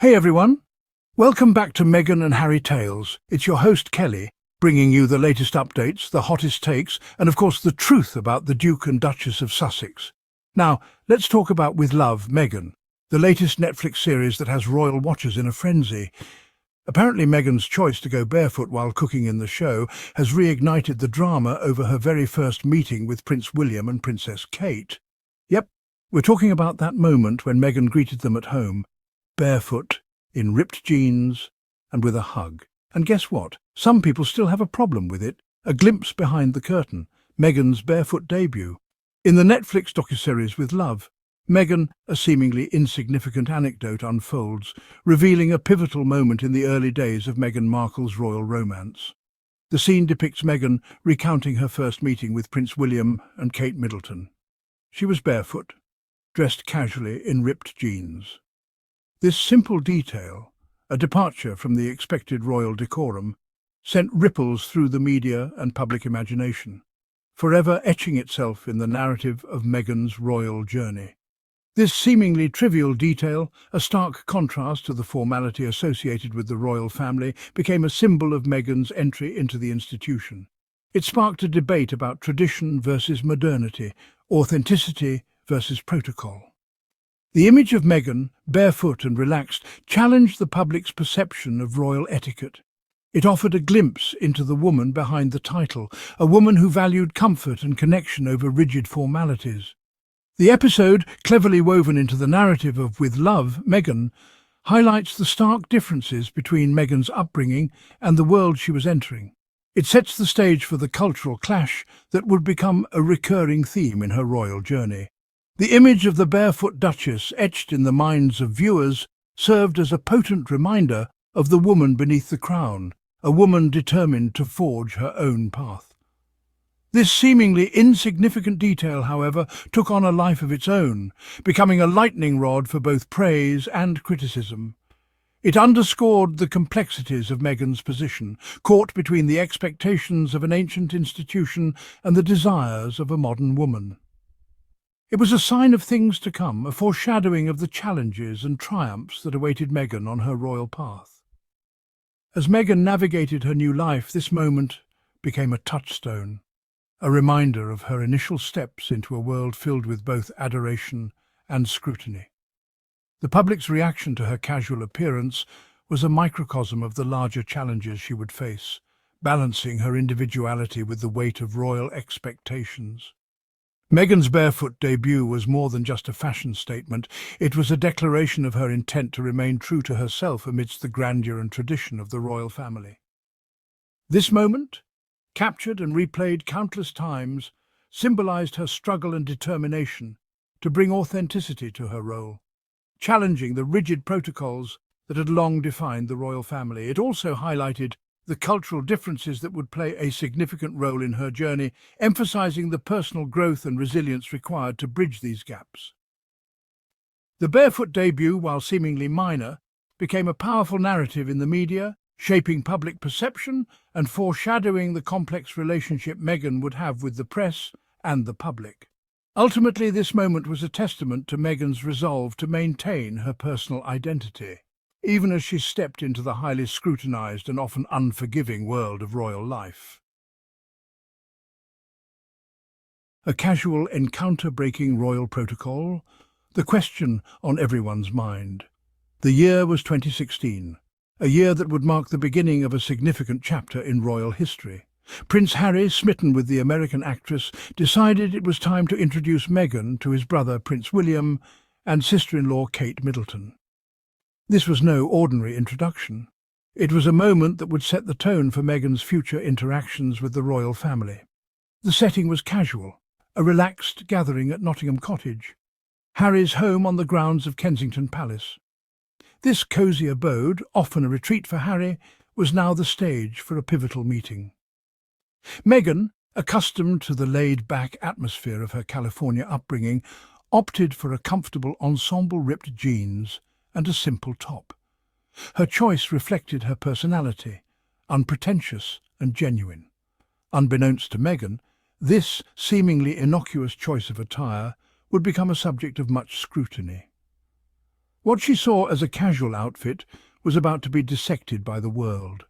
Hey everyone, welcome back to Meghan and Harry Tales. It's your host Kelly, bringing you the latest updates, the hottest takes, and of course the truth about the Duke and Duchess of Sussex. Now, let's talk about With Love, Meghan, the latest Netflix series that has royal watchers in a frenzy. Apparently Meghan's choice to go barefoot while cooking in the show has reignited the drama over her very first meeting with Prince William and Princess Kate. Yep, we're talking about that moment when Meghan greeted them at home, barefoot, in ripped jeans, and with a hug. And guess what? Some people still have a problem with it. A glimpse behind the curtain, Meghan's barefoot debut. In the Netflix docuseries With Love, Meghan, a seemingly insignificant anecdote unfolds, revealing a pivotal moment in the early days of Meghan Markle's royal romance. The scene depicts Meghan recounting her first meeting with Prince William and Kate Middleton. She was barefoot, dressed casually in ripped jeans. This simple detail, a departure from the expected royal decorum, sent ripples through the media and public imagination, forever etching itself in the narrative of Meghan's royal journey. This seemingly trivial detail, a stark contrast to the formality associated with the royal family, became a symbol of Meghan's entry into the institution. It sparked a debate about tradition versus modernity, authenticity versus protocol. The image of Meghan, barefoot and relaxed, challenged the public's perception of royal etiquette. It offered a glimpse into the woman behind the title, a woman who valued comfort and connection over rigid formalities. The episode, cleverly woven into the narrative of With Love, Meghan, highlights the stark differences between Meghan's upbringing and the world she was entering. It sets the stage for the cultural clash that would become a recurring theme in her royal journey. The image of the barefoot Duchess, etched in the minds of viewers, served as a potent reminder of the woman beneath the crown, a woman determined to forge her own path. This seemingly insignificant detail, however, took on a life of its own, becoming a lightning rod for both praise and criticism. It underscored the complexities of Meghan's position, caught between the expectations of an ancient institution and the desires of a modern woman. It was a sign of things to come, a foreshadowing of the challenges and triumphs that awaited Meghan on her royal path. As Meghan navigated her new life, this moment became a touchstone, a reminder of her initial steps into a world filled with both adoration and scrutiny. The public's reaction to her casual appearance was a microcosm of the larger challenges she would face, balancing her individuality with the weight of royal expectations. Meghan's barefoot debut was more than just a fashion statement. It was a declaration of her intent to remain true to herself amidst the grandeur and tradition of the royal family. This moment, captured and replayed countless times, symbolized her struggle and determination to bring authenticity to her role, challenging the rigid protocols that had long defined the royal family. It also highlighted the cultural differences that would play a significant role in her journey, emphasizing the personal growth and resilience required to bridge these gaps. The barefoot debut, while seemingly minor, became a powerful narrative in the media, shaping public perception and foreshadowing the complex relationship Meghan would have with the press and the public. Ultimately, this moment was a testament to Meghan's resolve to maintain her personal identity, even as she stepped into the highly scrutinized and often unforgiving world of royal life. A casual encounter breaking royal protocol? The question on everyone's mind. The year was 2016, a year that would mark the beginning of a significant chapter in royal history. Prince Harry, smitten with the American actress, decided it was time to introduce Meghan to his brother Prince William and sister-in-law Kate Middleton. This was no ordinary introduction. It was a moment that would set the tone for Meghan's future interactions with the royal family. The setting was casual, a relaxed gathering at Nottingham Cottage, Harry's home on the grounds of Kensington Palace. This cosy abode, often a retreat for Harry, was now the stage for a pivotal meeting. Meghan, accustomed to the laid-back atmosphere of her California upbringing, opted for a comfortable ensemble ripped jeans and a simple top. Her choice reflected her personality, unpretentious and genuine. Unbeknownst to Meghan, this seemingly innocuous choice of attire would become a subject of much scrutiny. What she saw as a casual outfit was about to be dissected by the world.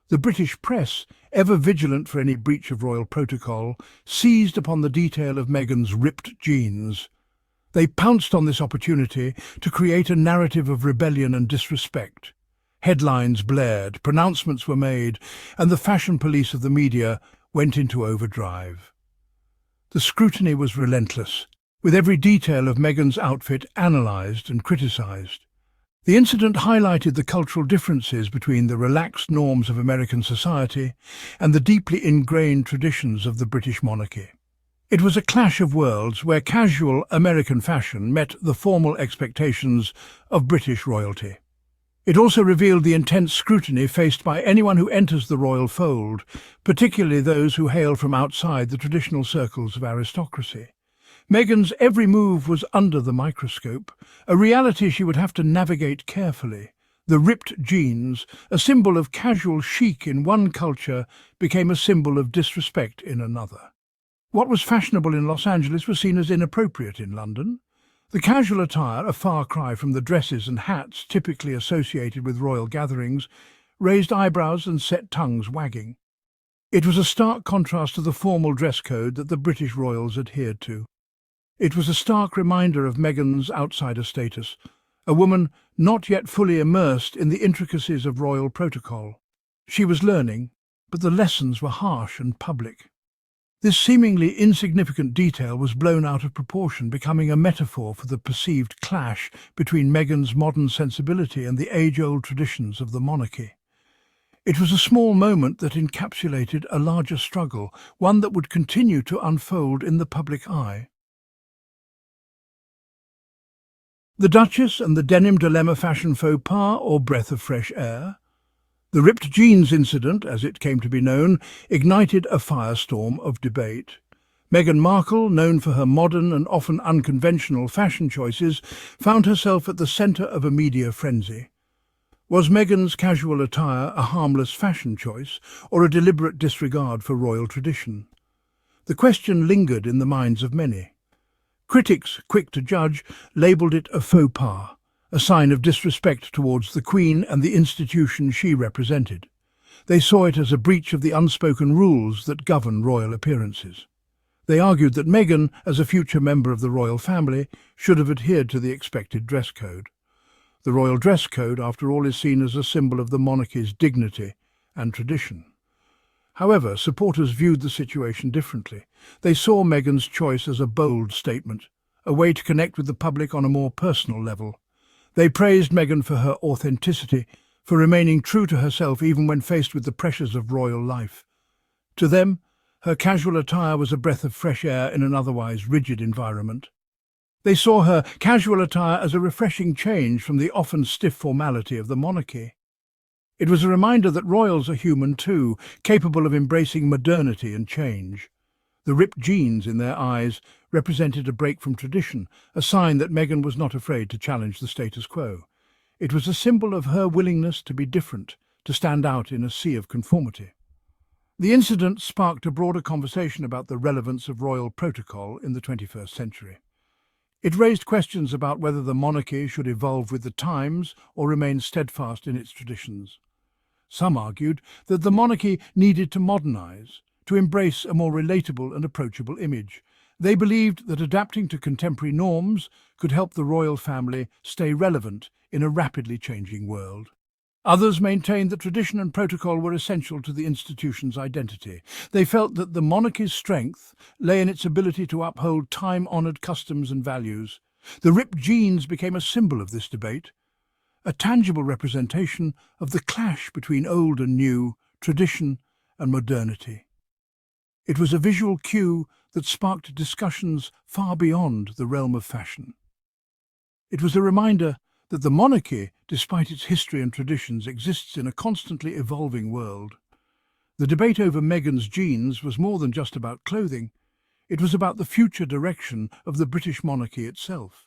The British press, ever vigilant for any breach of royal protocol, seized upon the detail of Meghan's ripped jeans. They pounced on this opportunity to create a narrative of rebellion and disrespect. Headlines blared, pronouncements were made, and the fashion police of the media went into overdrive. The scrutiny was relentless, with every detail of Meghan's outfit analysed and criticised. The incident highlighted the cultural differences between the relaxed norms of American society and the deeply ingrained traditions of the British monarchy. It was a clash of worlds where casual American fashion met the formal expectations of British royalty. It also revealed the intense scrutiny faced by anyone who enters the royal fold, particularly those who hail from outside the traditional circles of aristocracy. Meghan's every move was under the microscope, a reality she would have to navigate carefully. The ripped jeans, a symbol of casual chic in one culture, became a symbol of disrespect in another. What was fashionable in Los Angeles was seen as inappropriate in London. The casual attire, a far cry from the dresses and hats typically associated with royal gatherings, raised eyebrows and set tongues wagging. It was a stark contrast to the formal dress code that the British royals adhered to. It was a stark reminder of Meghan's outsider status, a woman not yet fully immersed in the intricacies of royal protocol. She was learning, but the lessons were harsh and public. This seemingly insignificant detail was blown out of proportion, becoming a metaphor for the perceived clash between Meghan's modern sensibility and the age-old traditions of the monarchy. It was a small moment that encapsulated a larger struggle, one that would continue to unfold in the public eye. The Duchess and the denim dilemma, fashion faux pas or breath of fresh air. The ripped jeans incident, as it came to be known, ignited a firestorm of debate. Meghan Markle, known for her modern and often unconventional fashion choices, found herself at the centre of a media frenzy. Was Meghan's casual attire a harmless fashion choice or a deliberate disregard for royal tradition? The question lingered in the minds of many. Critics, quick to judge, labelled it a faux pas, a sign of disrespect towards the Queen and the institution she represented. They saw it as a breach of the unspoken rules that govern royal appearances. They argued that Meghan, as a future member of the royal family, should have adhered to the expected dress code. The royal dress code, after all, is seen as a symbol of the monarchy's dignity and tradition. However, supporters viewed the situation differently. They saw Meghan's choice as a bold statement, a way to connect with the public on a more personal level. They praised Meghan for her authenticity, for remaining true to herself even when faced with the pressures of royal life. To them, her casual attire was a breath of fresh air in an otherwise rigid environment. They saw her casual attire as a refreshing change from the often stiff formality of the monarchy. It was a reminder that royals are human too, capable of embracing modernity and change. The ripped jeans in their eyes represented a break from tradition, a sign that Meghan was not afraid to challenge the status quo. It was a symbol of her willingness to be different, to stand out in a sea of conformity. The incident sparked a broader conversation about the relevance of royal protocol in the 21st century. It raised questions about whether the monarchy should evolve with the times or remain steadfast in its traditions. Some argued that the monarchy needed to modernize, to embrace a more relatable and approachable image. They believed that adapting to contemporary norms could help the royal family stay relevant in a rapidly changing world. Others maintained that tradition and protocol were essential to the institution's identity. They felt that the monarchy's strength lay in its ability to uphold time-honoured customs and values. The ripped jeans became a symbol of this debate, a tangible representation of the clash between old and new, tradition and modernity. It was a visual cue that sparked discussions far beyond the realm of fashion. It was a reminder that the monarchy, despite its history and traditions, exists in a constantly evolving world. The debate over Meghan's jeans was more than just about clothing. It was about the future direction of the British monarchy itself.